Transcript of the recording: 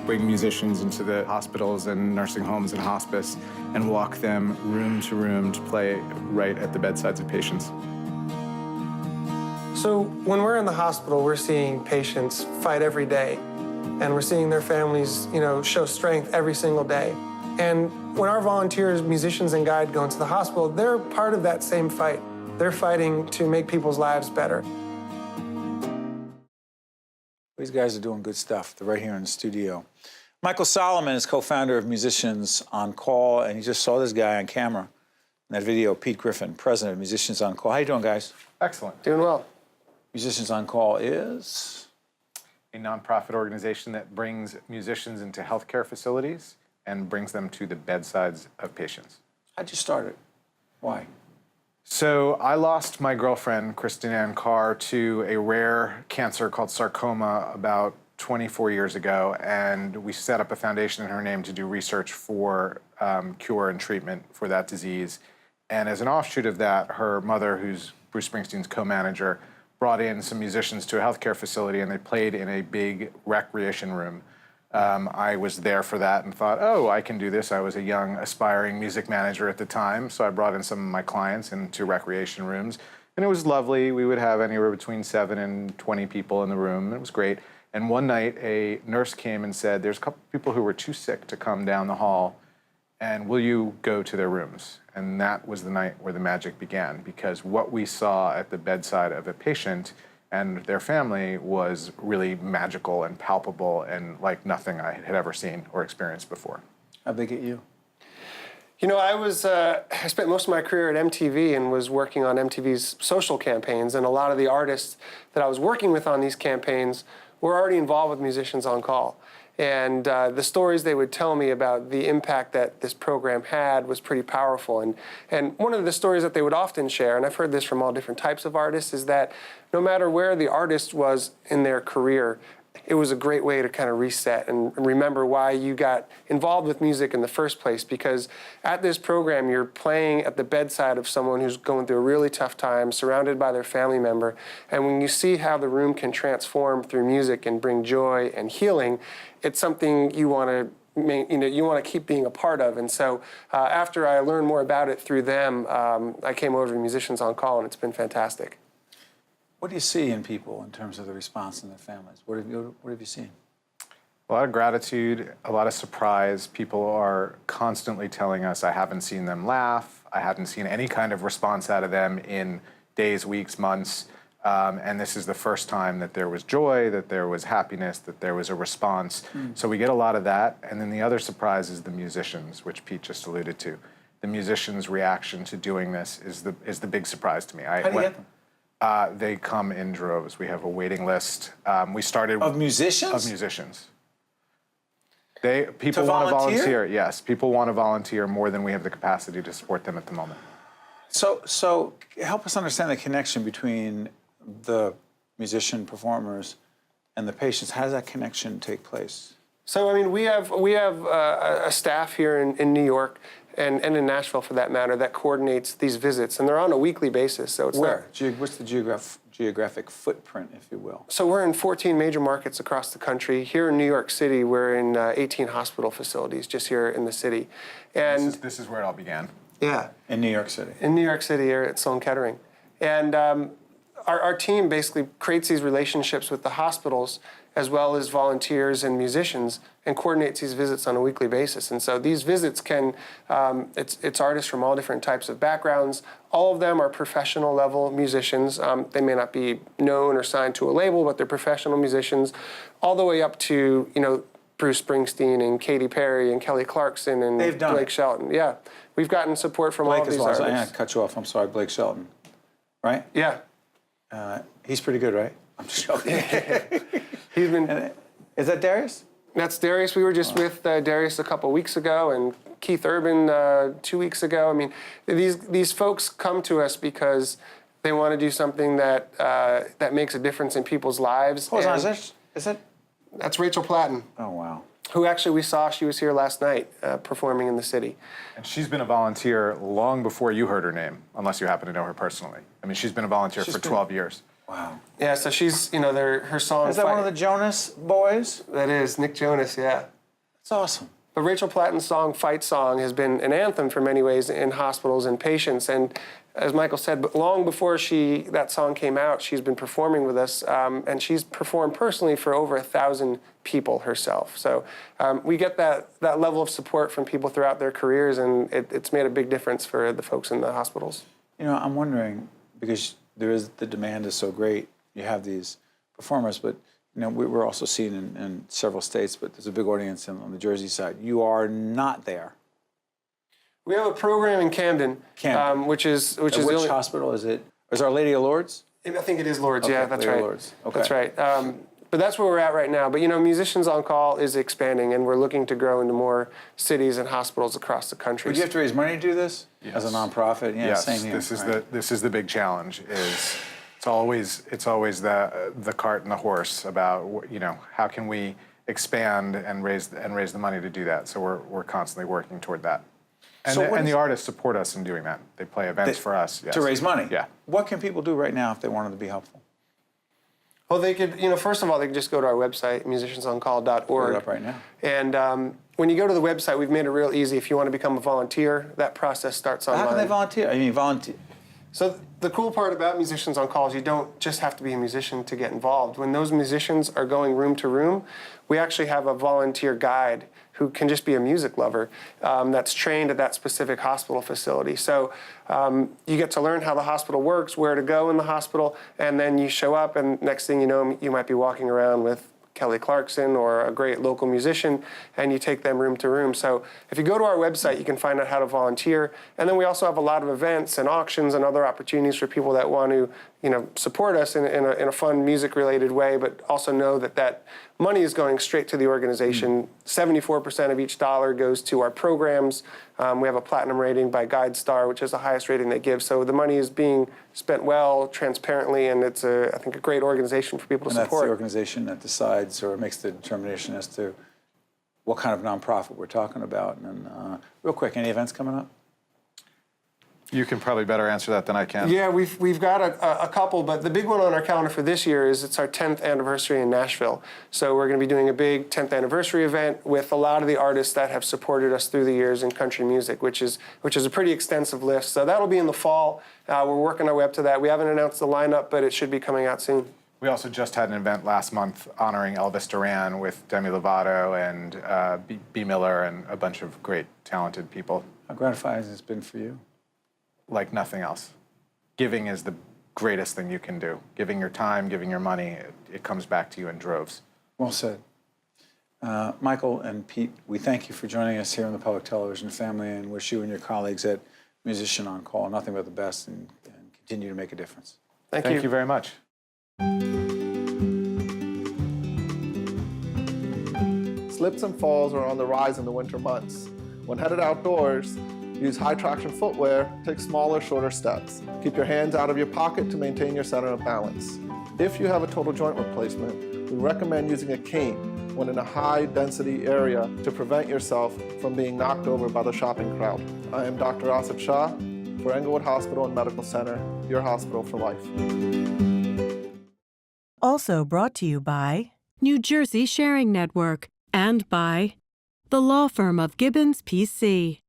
bring musicians into the hospitals and nursing homes and hospice and walk them room to room to play right at the bedsides of patients. So when we're in the hospital, we're seeing patients fight every day, and we're seeing their families, show strength every single day. And when our volunteers, musicians and guide go into the hospital, they're part of that same fight. They're fighting to make people's lives better. These guys are doing good stuff. They're right here in the studio. Michael Solomon is co-founder of Musicians on Call, and you just saw this guy on camera in that video, Pete Griffin, president of Musicians on Call. How you doing, guys? Excellent. Doing well. Musicians on Call is a nonprofit organization that brings musicians into healthcare facilities and brings them to the bedsides of patients. How'd you start it? Why? So I lost my girlfriend, Christine Ann Carr, to a rare cancer called sarcoma about 24 years ago, and we set up a foundation in her name to do research for cure and treatment for that disease. And as an offshoot of that, her mother, who's Bruce Springsteen's co-manager, brought in some musicians to a healthcare facility, and they played in a big recreation room. I was there for that and thought, oh, I can do this. I was a young, aspiring music manager at the time, so I brought in some of my clients into recreation rooms, and it was lovely. We would have anywhere between 7 and 20 people in the room. It was great. And one night, a nurse came and said, there's a couple people who were too sick to come down the hall, and will you go to their rooms? And that was the night where the magic began, because what we saw at the bedside of a patient and their family was really magical and palpable and like nothing I had ever seen or experienced before. How big at you? I spent most of my career at MTV and was working on MTV's social campaigns, and a lot of the artists that I was working with on these campaigns were already involved with Musicians on Call. And the stories they would tell me about the impact that this program had was pretty powerful. And one of the stories that they would often share, and I've heard this from all different types of artists, is that no matter where the artist was in their career, it was a great way to kind of reset and remember why you got involved with music in the first place. Because at this program, you're playing at the bedside of someone who's going through a really tough time, surrounded by their family member. And when you see how the room can transform through music and bring joy and healing, it's something you want to keep being a part of. And so after I learned more about it through them, I came over to Musicians on Call, and it's been fantastic. What do you see in people in terms of the response in their families? What have you seen? A lot of gratitude, a lot of surprise. People are constantly telling us, I haven't seen them laugh. I haven't seen any kind of response out of them in days, weeks, months. And this is the first time that there was joy, that there was happiness, that there was a response. So we get a lot of that. And then the other surprise is the musicians, which Pete just alluded to. The musicians' reaction to doing this is the big surprise to me. How do you get them? They come in droves. We have a waiting list. We started of musicians. Of musicians. People want to volunteer. Yes, people want to volunteer more than we have the capacity to support them at the moment. So help us understand the connection between the musician performers and the patients. How does that connection take place? So I mean, we have a staff here in New York and in Nashville, for that matter, that coordinates these visits, and they're on a weekly basis. So it's where? What's the geographic footprint, if you will? So we're in 14 major markets across the country. Here in New York City, we're in 18 hospital facilities just here in the city. And this is where it all began. Yeah. In New York City. In New York City, here at Sloan Kettering. And our team basically creates these relationships with the hospitals as well as volunteers and musicians, and coordinates these visits on a weekly basis. And so these visits can, it's artists from all different types of backgrounds. All of them are professional level musicians. They may not be known or signed to a label, but they're professional musicians, all the way up to, Bruce Springsteen and Katy Perry and Kelly Clarkson and Blake Shelton. Yeah, we've gotten support from all of these artists. I'm going to cut you off. I'm sorry, Blake Shelton. Right? Yeah. He's pretty good, right? I'm just joking. He's been. Is that Darius? That's Darius. We were just with Darius a couple weeks ago, and Keith Urban 2 weeks ago. I mean, these folks come to us because they want to do something that that makes a difference in people's lives. Hold on, is that? That's Rachel Platten. Oh wow. Who actually we saw, she was here last night performing in the city. And she's been a volunteer long before you heard her name, unless you happen to know her personally. I mean, she's been a volunteer for 12 years. Wow. Yeah, so she's, her song... Is that one of the Jonas boys? That is, Nick Jonas, yeah. It's awesome. But Rachel Platten's song, Fight Song, has been an anthem for many ways in hospitals and patients. And as Michael said, but long before that song came out, she's been performing with us, and she's performed personally for over 1,000 people herself. So we get that level of support from people throughout their careers, and it's made a big difference for the folks in the hospitals. You know, I'm wondering, because the demand is so great, you have these performers, but you know, we're also seeing in several states, but there's a big audience on the Jersey side. You are not there. We have a program in Camden, which is Which the only hospital is it? Is Our Lady of Lourdes? I think it is Lourdes. Okay, Yeah, that's Lady of right. Lourdes. Okay. That's right. But that's where we're at right now. But you know, Musicians on Call is expanding, and we're looking to grow into more cities and hospitals across the country. Would you have to raise money to do this as a nonprofit? Yeah, Yes, same here. this is the big challenge. It's always the cart and the horse about, you know, how can we expand and raise the money to do that. So we're constantly working toward that. And, and the artists support us in doing that. They play events for us. Yes. To raise money? Yeah. What can people do right now if they wanted to be helpful? Well, they could, you know, first of all, they could just go to our website, musiciansoncall.org. Pull it up right now. And when you go to the website, we've made it real easy. If you want to become a volunteer, that process starts online. How can they volunteer? I mean, volunteer. So the cool part about Musicians on Call is you don't just have to be a musician to get involved. When those musicians are going room to room, we actually have a volunteer guide who can just be a music lover that's trained at that specific hospital facility. So you get to learn how the hospital works, where to go in the hospital, and then you show up, and next thing you know, you might be walking around with Kelly Clarkson or a great local musician, and you take them room to room. So if you go to our website, you can find out how to volunteer. And then we also have a lot of events and auctions and other opportunities for people that want to, you know, support us in a fun music-related way, but also know that money is going straight to the organization. 74% of each dollar goes to our programs. We have a platinum rating by GuideStar, which is the highest rating they give. So the money is being spent well, transparently, and it's, I think, a great organization for people to support. And that's the organization that decides or makes the determination as to what kind of nonprofit we're talking about. And real quick, any events coming up? You can probably better answer that than I can. Yeah, we've got a couple, but the big one on our calendar for this year is it's our 10th anniversary in Nashville. So we're going to be doing a big 10th anniversary event with a lot of the artists that have supported us through the years in country music, which is a pretty extensive list. So that'll be in the fall. We're working our way up to that. We haven't announced the lineup, but it should be coming out soon. We also just had an event last month honoring Elvis Duran with Demi Lovato and B. Miller and a bunch of great, talented people. How gratifying has this been for you? Like nothing else. Giving is the greatest thing you can do. Giving your time, giving your money, it comes back to you in droves. Well said. Michael and Pete, we thank you for joining us here on the Public Television family and wish you and your colleagues at Musician on Call nothing but the best and continue to make a difference. Thank you. Thank you very much. Slips and falls are on the rise in the winter months. When headed outdoors, use high traction footwear, take smaller, shorter steps. Keep your hands out of your pocket to maintain your center of balance. If you have a total joint replacement, we recommend using a cane when in a high density area to prevent yourself from being knocked over by the shopping crowd. I am Dr. Asif Shah for Englewood Hospital and Medical Center, your hospital for life. Also brought to you by New Jersey Sharing Network and by the law firm of Gibbons, P.C.